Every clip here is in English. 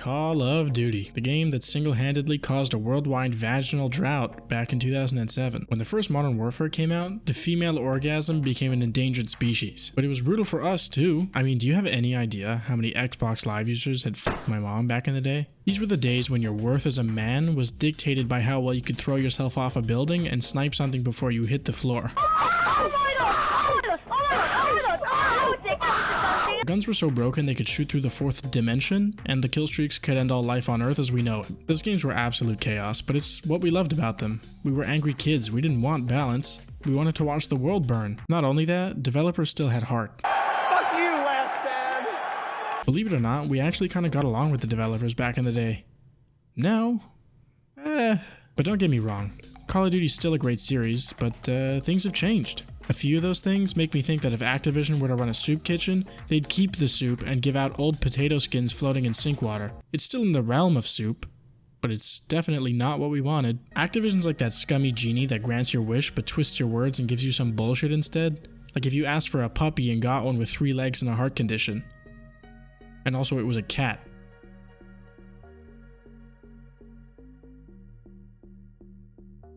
Call of Duty, the game that single-handedly caused a worldwide vaginal drought back in 2007. When the first Modern Warfare came out, the female orgasm became an endangered species. But it was brutal for us too. I mean, do you have any idea how many Xbox Live users had fucked my mom back in the day? These were the days when your worth as a man was dictated by how well you could throw yourself off a building and snipe something before you hit the floor. Guns were so broken they could shoot through the fourth dimension, and the kill streaks could end all life on Earth as we know it. Those games were absolute chaos, but it's what we loved about them. We were angry kids, we didn't want balance, we wanted to watch the world burn. Not only that, developers still had heart. Fuck you, Last Stand! Believe it or not, we actually kind of got along with the developers back in the day. Now, But don't get me wrong, Call of Duty is still a great series, but things have changed. A few of those things make me think that if Activision were to run a soup kitchen, they'd keep the soup and give out old potato skins floating in sink water. It's still in the realm of soup, but it's definitely not what we wanted. Activision's like that scummy genie that grants your wish but twists your words and gives you some bullshit instead. Like if you asked for a puppy and got one with 3 legs and a heart condition. And also it was a cat.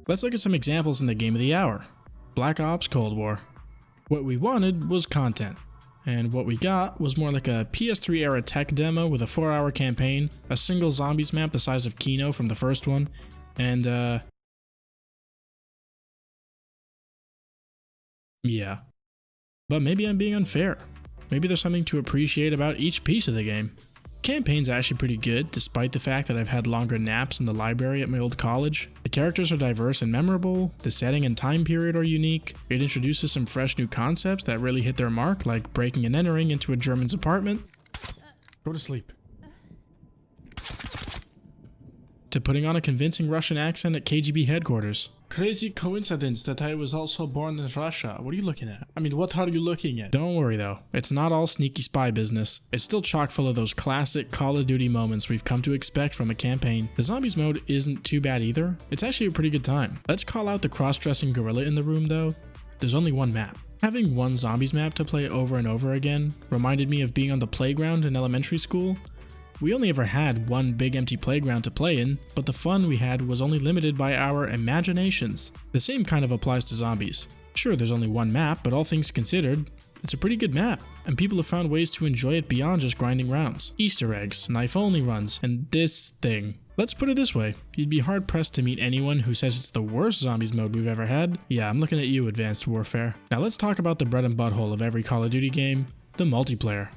Let's look at some examples in the game of the hour. Black Ops Cold War. What we wanted was content, and what we got was more like a PS3 era tech demo with a 4-hour campaign, a single zombies map the size of Kino from the first one, and yeah. But maybe I'm being unfair. Maybe there's something to appreciate about each piece of the game. Campaign's actually pretty good, despite the fact that I've had longer naps in the library at my old college. The characters are diverse and memorable, the setting and time period are unique, it introduces some fresh new concepts that really hit their mark, like breaking and entering into a German's apartment. Go to sleep. To putting on a convincing Russian accent at KGB headquarters. Crazy coincidence that I was also born in Russia. What are you looking at? I mean, what are you looking at? Don't worry though, it's not all sneaky spy business. It's still chock full of those classic Call of Duty moments we've come to expect from a campaign. The zombies mode isn't too bad either. It's actually a pretty good time. Let's call out the cross-dressing gorilla in the room though. There's only one map. Having one zombies map to play over and over again reminded me of being on the playground in elementary school. We only ever had one big empty playground to play in, but the fun we had was only limited by our imaginations. The same kind of applies to zombies. Sure, there's only one map, but all things considered, it's a pretty good map, and people have found ways to enjoy it beyond just grinding rounds. Easter eggs, knife-only runs, and this thing. Let's put it this way, you'd be hard-pressed to meet anyone who says it's the worst zombies mode we've ever had. Yeah, I'm looking at you, Advanced Warfare. Now let's talk about the bread and butthole of every Call of Duty game, the multiplayer.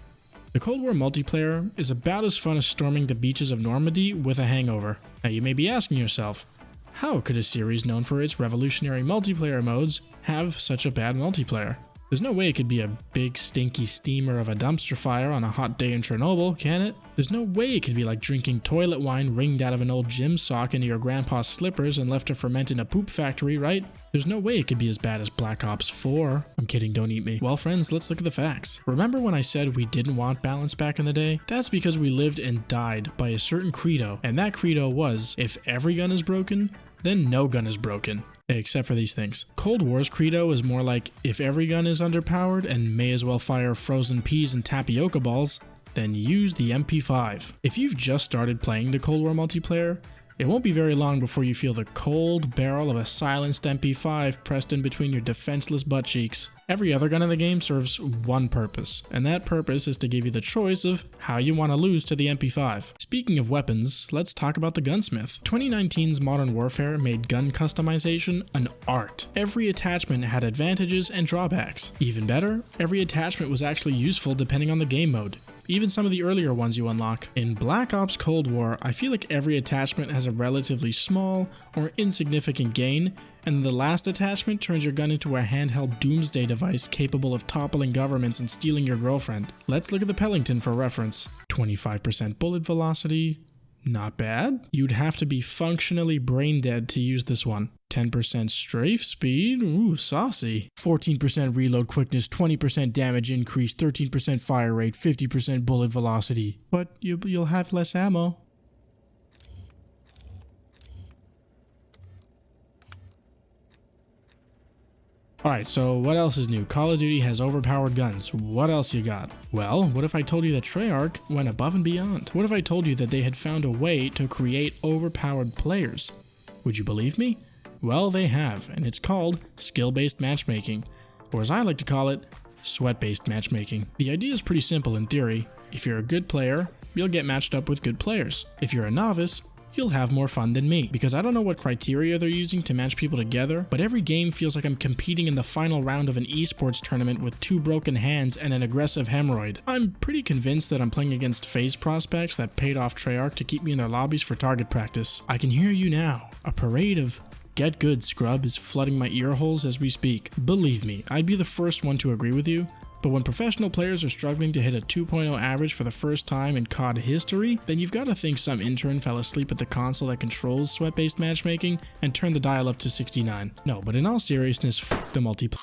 The Cold War multiplayer is about as fun as storming the beaches of Normandy with a hangover. Now you may be asking yourself, how could a series known for its revolutionary multiplayer modes have such a bad multiplayer? There's no way it could be a big stinky steamer of a dumpster fire on a hot day in Chernobyl, can it? There's no way it could be like drinking toilet wine wringed out of an old gym sock into your grandpa's slippers and left to ferment in a poop factory, right? There's no way it could be as bad as Black Ops 4. I'm kidding, don't eat me. Well friends, let's look at the facts. Remember when I said we didn't want balance back in the day? That's because we lived and died by a certain credo, and that credo was, if every gun is broken, then no gun is broken. Except for these things. Cold War's credo is more like, if every gun is underpowered and may as well fire frozen peas and tapioca balls, then use the MP5. If you've just started playing the Cold War multiplayer, it won't be very long before you feel the cold barrel of a silenced MP5 pressed in between your defenseless butt cheeks. Every other gun in the game serves one purpose, and that purpose is to give you the choice of how you want to lose to the MP5. Speaking of weapons, let's talk about the gunsmith. 2019's Modern Warfare made gun customization an art. Every attachment had advantages and drawbacks. Even better, every attachment was actually useful depending on the game mode. Even some of the earlier ones you unlock. In Black Ops Cold War, I feel like every attachment has a relatively small or insignificant gain, and the last attachment turns your gun into a handheld doomsday device capable of toppling governments and stealing your girlfriend. Let's look at the Pellington for reference. 25% bullet velocity, not bad. You'd have to be functionally brain dead to use this one. 10% strafe speed, ooh, saucy. 14% reload quickness, 20% damage increase, 13% fire rate, 50% bullet velocity. But you'll have less ammo. Alright, so what else is new? Call of Duty has overpowered guns. What else you got? Well, what if I told you that Treyarch went above and beyond? What if I told you that they had found a way to create overpowered players? Would you believe me? Well, they have, and it's called skill-based matchmaking, or as I like to call it, sweat-based matchmaking. The idea is pretty simple in theory. If you're a good player, you'll get matched up with good players. If you're a novice, you'll have more fun than me, because I don't know what criteria they're using to match people together, but every game feels like I'm competing in the final round of an esports tournament with 2 broken hands and an aggressive hemorrhoid. I'm pretty convinced that I'm playing against FaZe prospects that paid off Treyarch to keep me in their lobbies for target practice. I can hear you now. A parade of "get good, scrub" is flooding my ear holes as we speak. Believe me, I'd be the first one to agree with you, but when professional players are struggling to hit a 2.0 average for the first time in COD history, then you've got to think some intern fell asleep at the console that controls sweat-based matchmaking and turned the dial up to 69. No, but in all seriousness, f*** the multiplayer.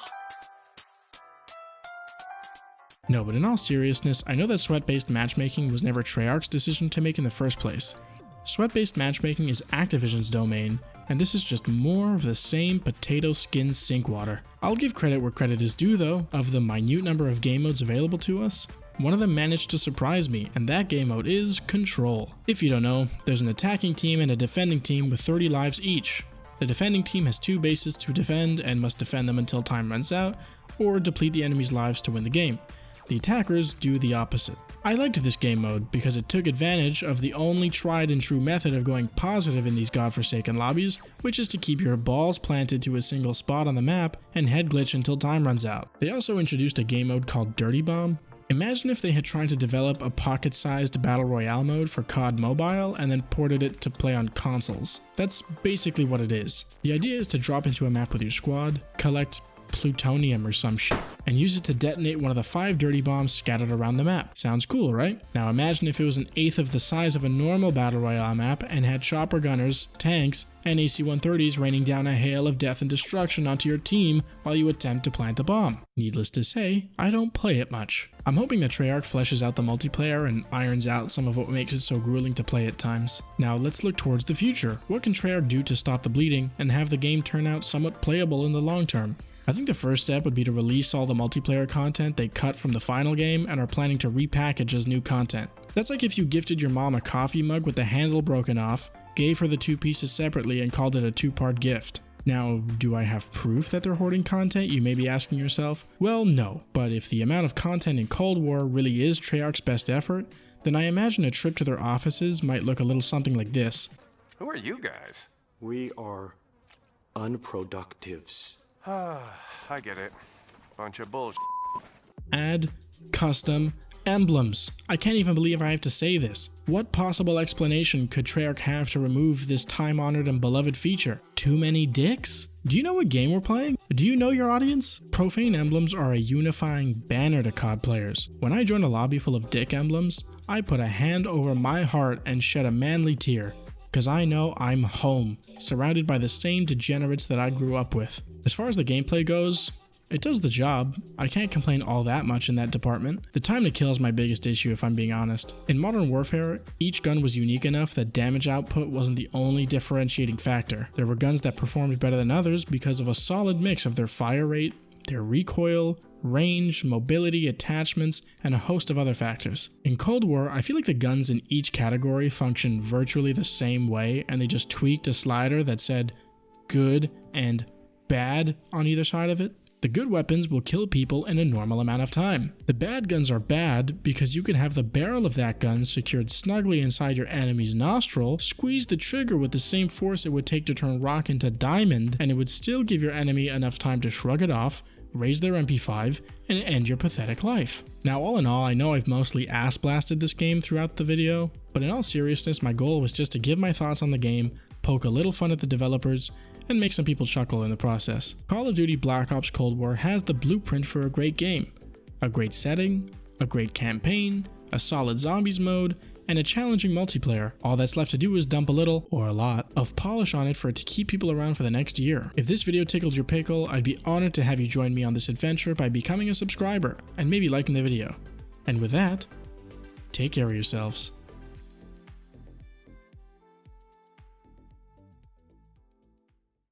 I know that sweat-based matchmaking was never Treyarch's decision to make in the first place. Sweat-based matchmaking is Activision's domain, and this is just more of the same potato skin sink water. I'll give credit where credit is due though. Of the minute number of game modes available to us, one of them managed to surprise me, and that game mode is Control. If you don't know, there's an attacking team and a defending team with 30 lives each. The defending team has 2 bases to defend and must defend them until time runs out, or deplete the enemy's lives to win the game. The attackers do the opposite. I liked this game mode because it took advantage of the only tried and true method of going positive in these godforsaken lobbies, which is to keep your balls planted to a single spot on the map and head glitch until time runs out. They also introduced a game mode called Dirty Bomb. Imagine if they had tried to develop a pocket-sized battle royale mode for COD Mobile and then ported it to play on consoles. That's basically what it is. The idea is to drop into a map with your squad, collect plutonium or some shit, and use it to detonate one of the 5 dirty bombs scattered around the map. Sounds cool, right? Now imagine if it was an eighth of the size of a normal battle royale map and had chopper gunners, tanks, and AC-130s raining down a hail of death and destruction onto your team while you attempt to plant a bomb. Needless to say, I don't play it much. I'm hoping that Treyarch fleshes out the multiplayer and irons out some of what makes it so grueling to play at times. Now let's look towards the future. What can Treyarch do to stop the bleeding and have the game turn out somewhat playable in the long term? I think the first step would be to release all the multiplayer content they cut from the final game and are planning to repackage as new content. That's like if you gifted your mom a coffee mug with the handle broken off, gave her the 2 pieces separately, and called it a 2-part gift. Now, do I have proof that they're hoarding content, you may be asking yourself? Well, no, but if the amount of content in Cold War really is Treyarch's best effort, then I imagine a trip to their offices might look a little something like this. Who are you guys? We are unproductives. I get it. Bunch of bullshit. Add custom emblems. I can't even believe I have to say this. What possible explanation could Treyarch have to remove this time-honored and beloved feature? Too many dicks? Do you know what game we're playing? Do you know your audience? Profane emblems are a unifying banner to COD players. When I join a lobby full of dick emblems, I put a hand over my heart and shed a manly tear, because I know I'm home, surrounded by the same degenerates that I grew up with. As far as the gameplay goes, it does the job. I can't complain all that much in that department. The time to kill is my biggest issue if I'm being honest. In Modern Warfare, each gun was unique enough that damage output wasn't the only differentiating factor. There were guns that performed better than others because of a solid mix of their fire rate, their recoil, range, mobility, attachments, and a host of other factors. In Cold War, I feel like the guns in each category function virtually the same way, and they just tweaked a slider that said good and bad on either side of it. The good weapons will kill people in a normal amount of time. The bad guns are bad because you can have the barrel of that gun secured snugly inside your enemy's nostril, squeeze the trigger with the same force it would take to turn rock into diamond, and it would still give your enemy enough time to shrug it off, raise their MP5, and end your pathetic life. Now all in all, I know I've mostly ass blasted this game throughout the video, but in all seriousness, my goal was just to give my thoughts on the game, poke a little fun at the developers, and make some people chuckle in the process. Call of Duty Black Ops Cold War has the blueprint for a great game. A great setting, a great campaign, a solid zombies mode, and a challenging multiplayer. All that's left to do is dump a little, or a lot, of polish on it for it to keep people around for the next year. If this video tickled your pickle, I'd be honored to have you join me on this adventure by becoming a subscriber, and maybe liking the video. And with that, take care of yourselves.